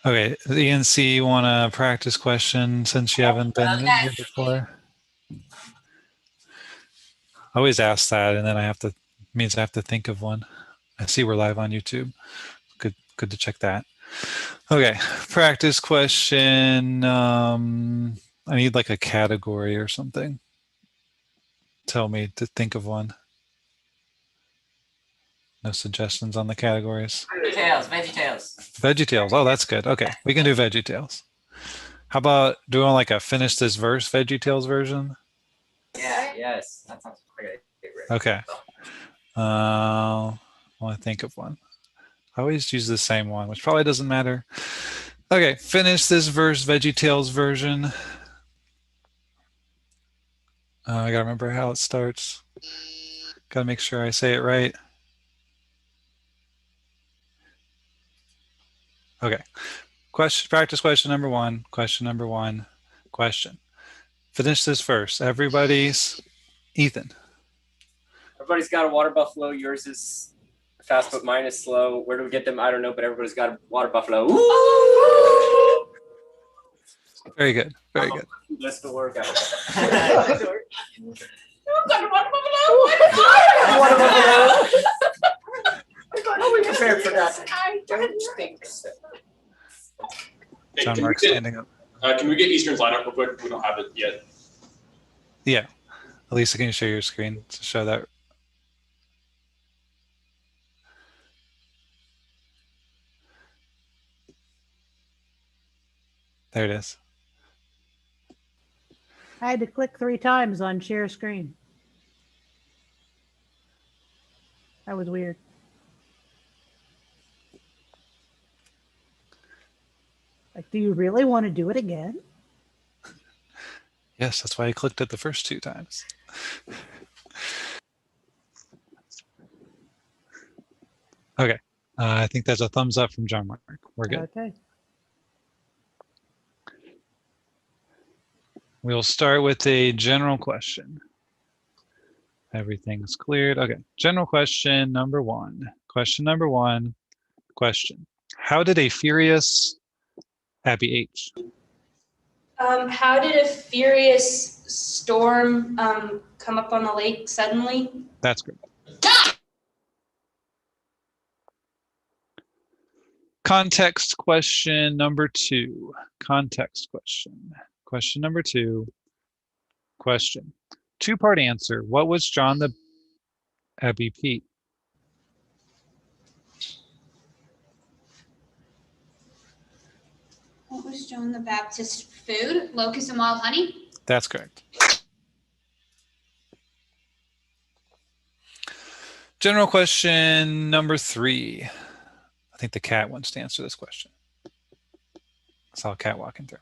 Okay, the ENC, you want a practice question since you haven't been here before? I always ask that, and then means I have to think of one. I see we're live on YouTube. Good to check that. Okay, practice question. I need like a category or something. Tell me to think of one. No suggestions on the categories. VeggieTales. VeggieTales. Oh, that's good. Okay, we can do VeggieTales. How about doing like a finish this verse VeggieTales version? Yeah. Yes. That sounds great. Okay. I want to think of one. I always use the same one, which probably doesn't matter. Okay, finish this verse VeggieTales version. I gotta remember how it starts. Gotta make sure I say it right. Okay. Practice question number one. Question number one. Question. Finish this verse. Everybody's Ethan. Everybody's got a water buffalo. Yours is fast, but mine is slow. Where do we get them? I don't know, but everybody's got a water buffalo. Ooh! Very good. Very good. That's the workout. Are we prepared for that? I don't think so. John Mark standing up. Can we get Eastern's lineup real quick? We don't have it yet. Yeah. Elisa, can you share your screen to show that? There it is. I had to click 3 times on share screen. That was weird. Like, do you really want to do it again? Yes, that's why I clicked it the first 2 times. Okay. I think that's a thumbs up from John Mark. We're good. Okay. We'll start with a general question. Everything's cleared. Okay. General question number 1. Question number 1. Question. How did a furious Abby H? How did a furious storm come up on the lake suddenly? That's good. Context question number 2. Context question. Question number 2. Question. 2-part answer. What was John the Abby Pete? What was John the Baptist's food? Locust and wild honey? That's correct. General question number 3. I think the cat wants to answer this question. I saw a cat walking through.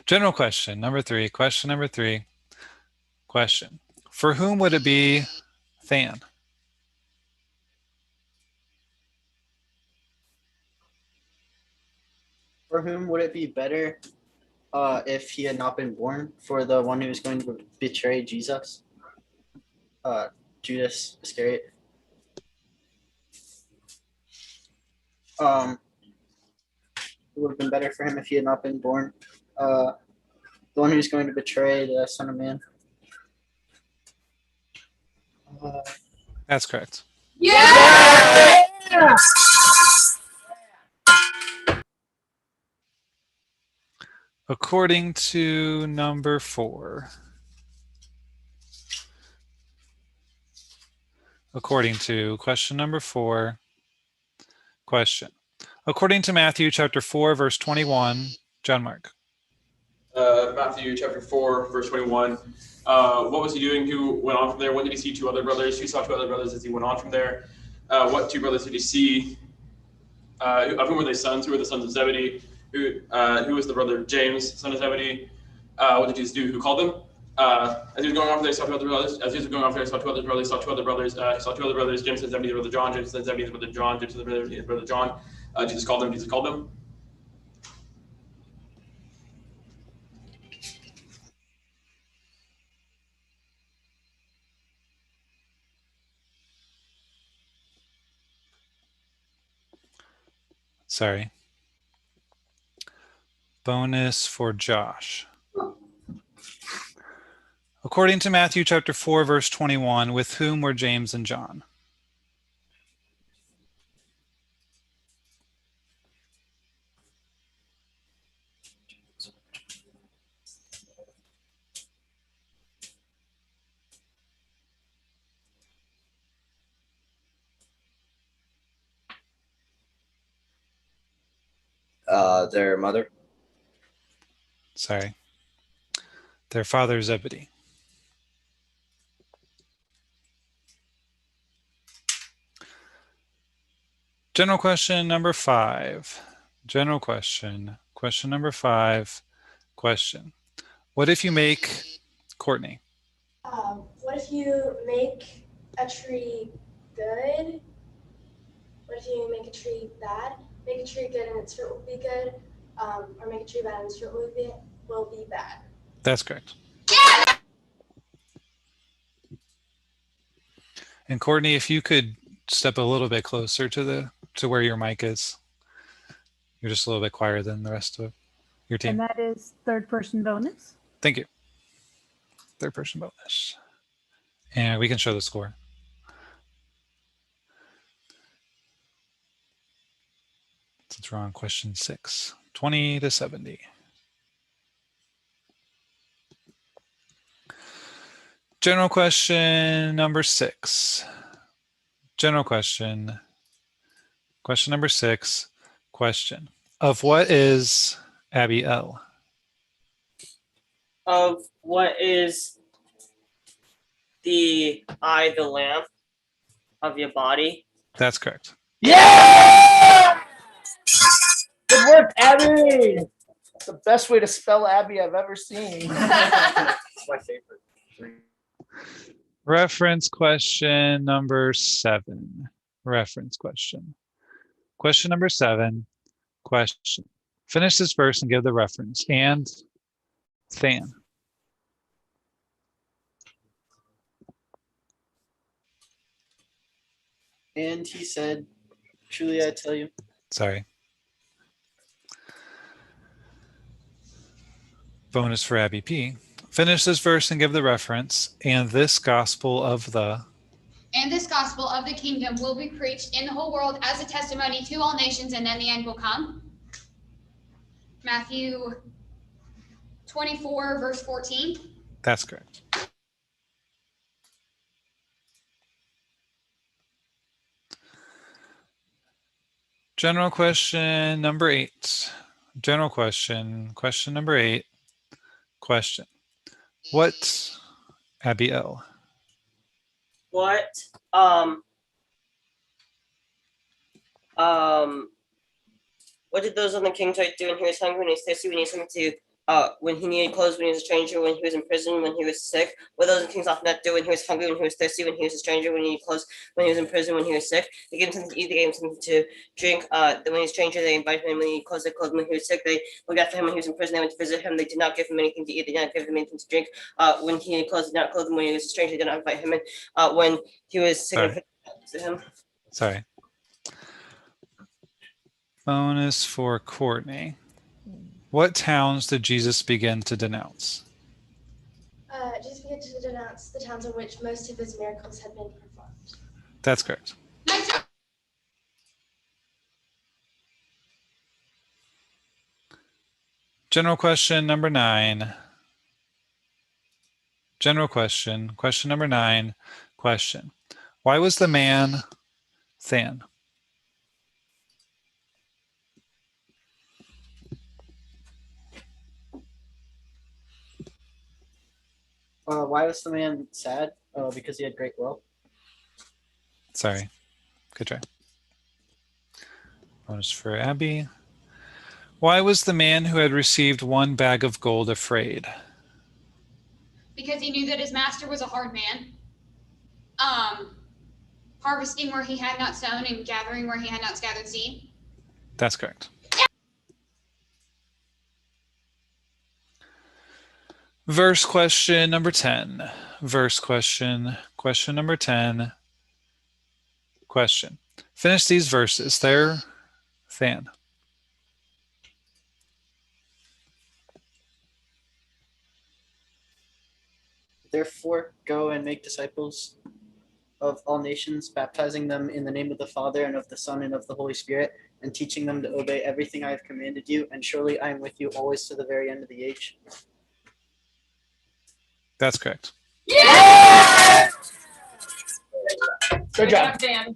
General question number 3. Question number 3. Question. For whom would it be Than? For whom would it be better if he had not been born? For the one who is going to betray Jesus? Judas Iscariot. It would have been better for him if he had not been born. The one who's going to betray the Son of Man. That's correct. Yeah! According to number 4. According to question number 4. Question. According to Matthew chapter 4, verse 21, John Mark. Matthew chapter 4, verse 21. What was he doing? Who went on from there? When did he see 2 other brothers? Who saw 2 other brothers as he went on from there? What 2 brothers did he see? Of whom were they sons? Who were the sons of Zebedee? Who was the brother of James, son of Zebedee? What did Jesus do? Who called them? As he was going off there, he saw 2 other brothers. As he was going off there, he saw 2 other brothers. He saw 2 other brothers. He saw 2 other brothers. James and Zebedee, brother John. James and Zebedee, brother John. James and Zebedee, brother John. Jesus called them. Jesus called them. Sorry. Bonus for Josh. According to Matthew chapter 4, verse 21, with whom were James and John? Their mother. Sorry. Their father Zebedee. General question number 5. General question. Question number 5. Question. What if you make Courtney? What if you make a tree good? What if you make a tree bad? Make a tree good and its fruit will be good, or make a tree bad and its fruit will be bad. That's correct. And Courtney, if you could step a little bit closer to where your mic is. You're just a little bit quieter than the rest of your team. And that is third person bonus. Thank you. Third person bonus. And we can show the score. Since we're on question 6, 20-70. General question number 6. General question. Question number 6. Question. Of what is Abby L? Of what is the eye, the lamp of your body? That's correct. Yeah! Good work, Abby! That's the best way to spell Abby I've ever seen. It's my favorite. Reference question number 7. Reference question. Question number 7. Question. Finish this verse and give the reference. And Than. And he said, truly I tell you. Sorry. Bonus for Abby P. Finish this verse and give the reference. And this gospel of the. And this gospel of the kingdom will be preached in the whole world as a testimony to all nations, and then the end will come. Matthew 24, verse 14. That's correct. General question number 8. General question. Question number 8. Question. What, Abby L? What what did those on the king's right do when he was hungry, when he was thirsty, when he was something to when he needed clothes, when he was a stranger, when he was in prison, when he was sick? What those kings often that do when he was hungry, when he was thirsty, when he was a stranger, when he needed clothes, when he was in prison, when he was sick? They gave him something to eat, they gave him something to drink. When he was a stranger, they invited him. When he needed clothes, they clothed him. When he was sick, they looked after him. When he was in prison, they went to visit him. They did not give him anything to eat. They did not give him anything to drink. When he needed clothes, they did not clothe him. When he was a stranger, they did not invite him in. When he was sick, Sorry. to him. Sorry. Bonus for Courtney. What towns did Jesus begin to denounce? Jesus began to denounce the towns in which most of his miracles had been performed. That's correct. Nice job. General question number 9. General question. Question number 9. Question. Why was the man Than? Why was the man sad? Because he had great wealth. Sorry. Good try. Bonus for Abby. Why was the man who had received 1 bag of gold afraid? Because he knew that his master was a hard man. Harvesting where he had not sown and gathering where he had not gathered seed. That's correct. Verse question number 10. Verse question. Question number 10. Question. Finish these verses. There, Than. Therefore, go and make disciples of all nations, baptizing them in the name of the Father and of the Son and of the Holy Spirit, and teaching them to obey everything I have commanded you. And surely I am with you always to the very end of the age. That's correct. Good job. Dan.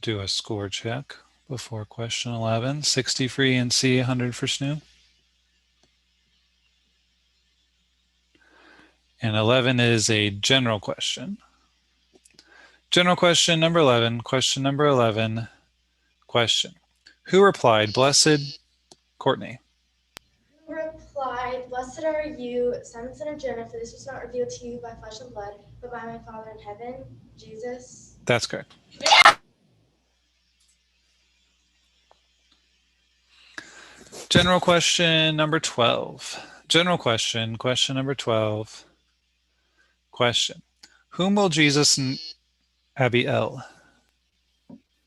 Do a score check before question 11. 60 for ENC, 100 for Snoo. And 11 is a general question. General question number 11. Question number 11. Question. Who replied, "Blessed," Courtney? Who replied, "Blessed are you, Simon son of Jonah, for this was not revealed to you by flesh and blood, but by my Father in heaven." Jesus. That's correct. General question number 12. General question, question number 12. Question. Whom will Jesus Abiel?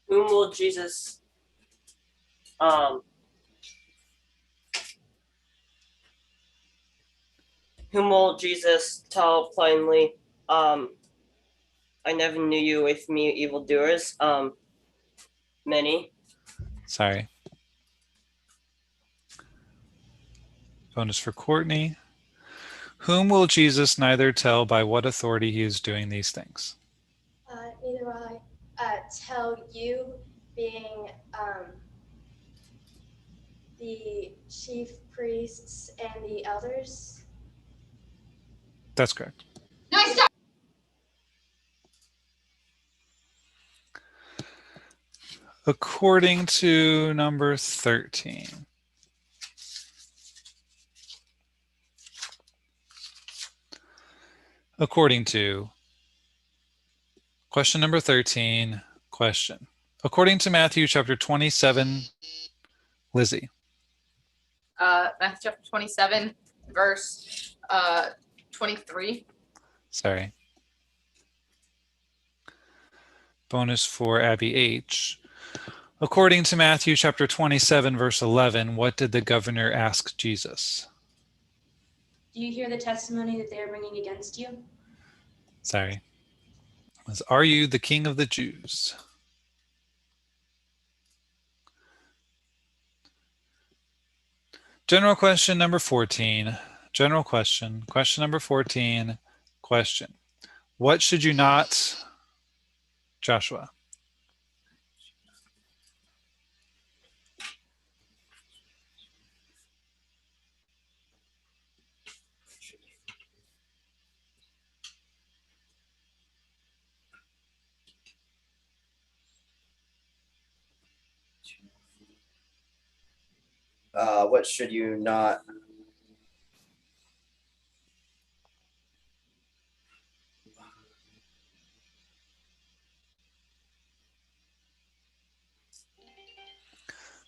Whom will Jesus tell plainly, I never knew you with me, evildoers? Many. Sorry. Bonus for Courtney. Whom will Jesus neither tell by what authority he is doing these things? Neither will I tell you, being the chief priests and the elders. That's correct. Nice job. According to number 13. According to question number 13, question. According to Matthew chapter 27, Lizzie. Matthew chapter 27, verse 23. Sorry. Bonus for Abby H. According to Matthew chapter 27, verse 11, what did the governor ask Jesus? Do you hear the testimony that they are bringing against you? Sorry. Are you the king of the Jews? General question number 14. General question. Question number 14. Question. What should you not, Joshua? What should you not?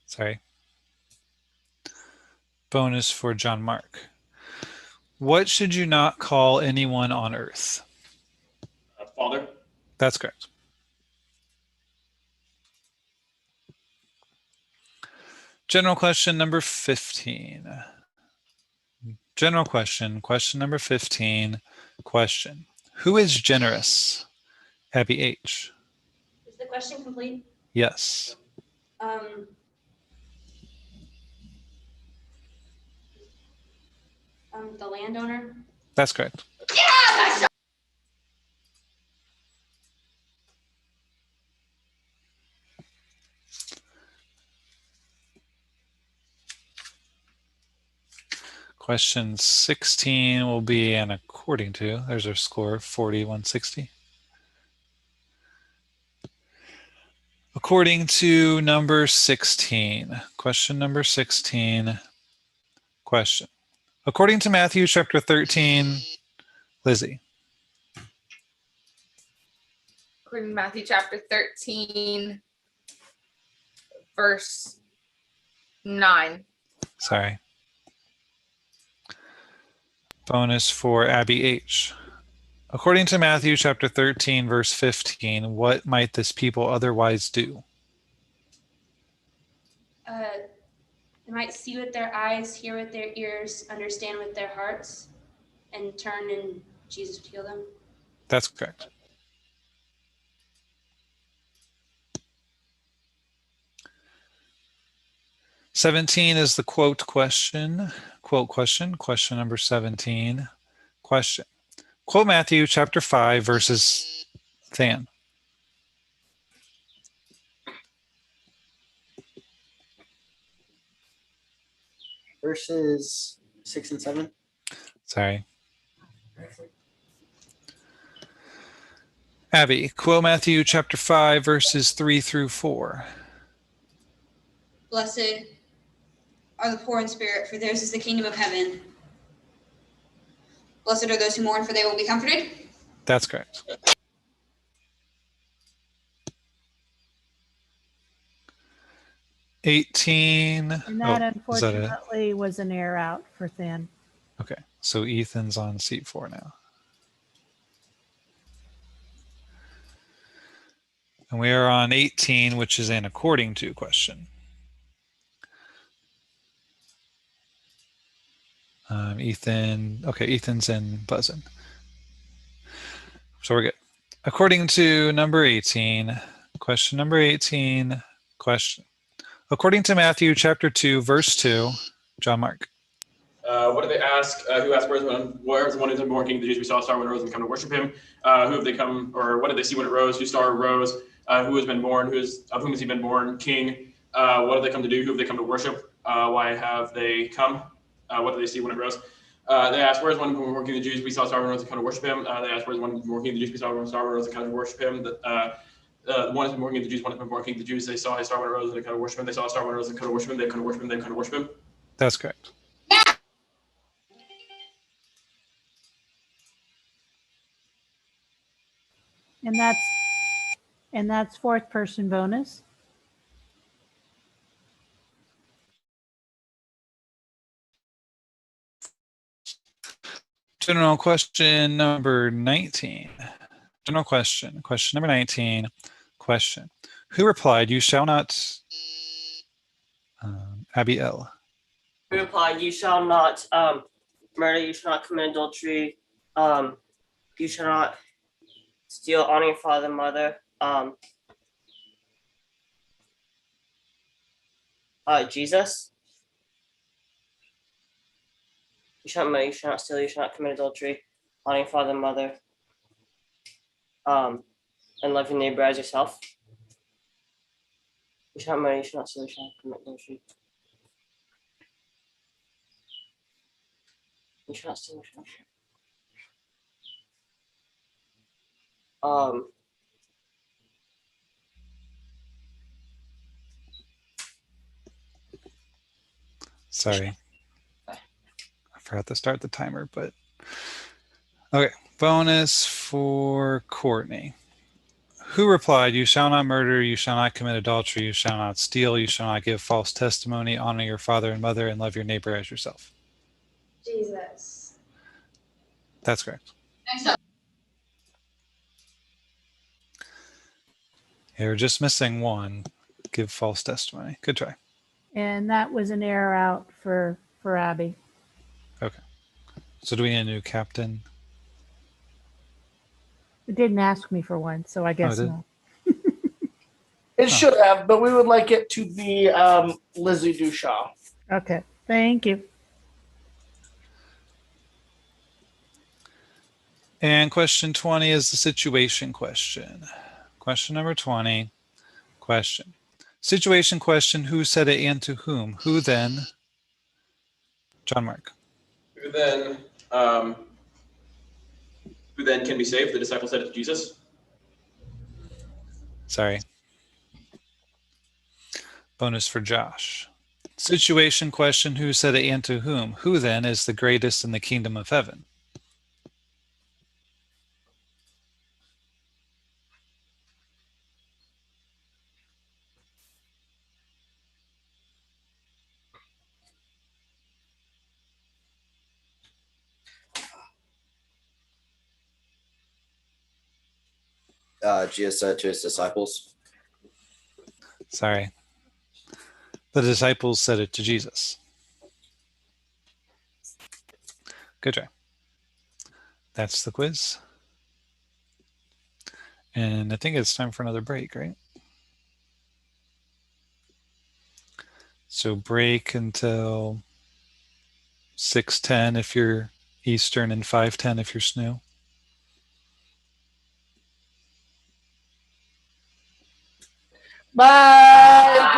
Sorry. Bonus for John Mark. What should you not call anyone on earth? Father. That's correct. General question number 15. General question, question number 15. Question. Who is generous? Abby H. Is the question complete? Yes. The landowner? That's correct. Yeah, nice job. Question 16 will be an according to. There's our score, 4160. According to number 16. Question number 16. Question. According to Matthew chapter 13, Lizzie. According to Matthew chapter 13, verse 9. Sorry. Bonus for Abby H. According to Matthew chapter 13, verse 15, what might this people otherwise do? They might see with their eyes, hear with their ears, understand with their hearts. and turn and Jesus would heal them? That's correct. "17 is the quote question. Quote question. Question number 17. Question. Quote Matthew chapter 5 verses Than. Verses 6 and 7. Sorry. Abby, quote Matthew chapter 5 verses 3 through 4. Blessed are the poor in spirit, for theirs is the kingdom of heaven. Blessed are those who mourn, for they will be comforted. That's correct. "18. And that Is that it? unfortunately was an air out for Thin. Okay, so Ethan's on seat 4 now. And we are on 18, which is an according to question. Ethan's in buzzing. So we're good. According to number 18, question number 18, question. According to Matthew chapter 2, verse 2, John Mark. What did they ask? Who asked where's the one who's been born king of the Jews? We saw a star when it rose and come to worship him. Who have they come, or what did they see when it rose? Whose star rose? Who has been born? Of whom has he been born? King. What have they come to do? Who have they come to worship? Why have they come? What did they see when it rose? They asked, where's one born king of the Jews? We saw a star when it rose and come to worship him. They asked, where's one born king of the Jews? We saw a star when it rose and come to worship him. The one has been born king of the Jews, one has been born king of the Jews. They saw a star when it rose and they come to worship him. They saw a star when it rose and come to worship him. They come to worship him. They come to worship him. That's correct. And that's fourth person bonus. General question number 19. General question. Question number 19. Question. Who replied, you shall not, Abby L. Who replied, you shall not murder, you shall not commit adultery, you shall not steal, honor your father and mother. Jesus. You shall not murder, you shall not steal, you shall not commit adultery, honor your father and mother. And love your neighbor as yourself. You shall not murder, you shall not steal, you shall not commit adultery. You shall not steal, you shall not. Sorry. I forgot to start the timer, but okay. Bonus for Courtney. Who replied, you shall not murder, you shall not commit adultery, you shall not steal, you shall not give false testimony, honor your father and mother, and love your neighbor as yourself? Jesus. That's correct. Next up. You're just missing one. Give false testimony. Good try. And that was an air out for Abby. Okay. So do we need a new captain? It didn't ask me for one, so I guess did? no. It should have, but we would like it to be Lizzie Dushaw. Okay, thank you. And question 20 is the situation question. Question number 20. Question. Situation question, who said it and to whom? Who then? John Mark. Who then can be saved? The disciple said it to Jesus. Sorry. Bonus for Josh. Situation question, who said it and to whom? Who then is the greatest in the kingdom of heaven? Jesus said to his disciples. Sorry. The disciples said it to Jesus. Good try. that's the quiz. And I think it's time for another break, right? So break until 6:10 if you're Eastern and 5:10 if you're SNU. Bye. Good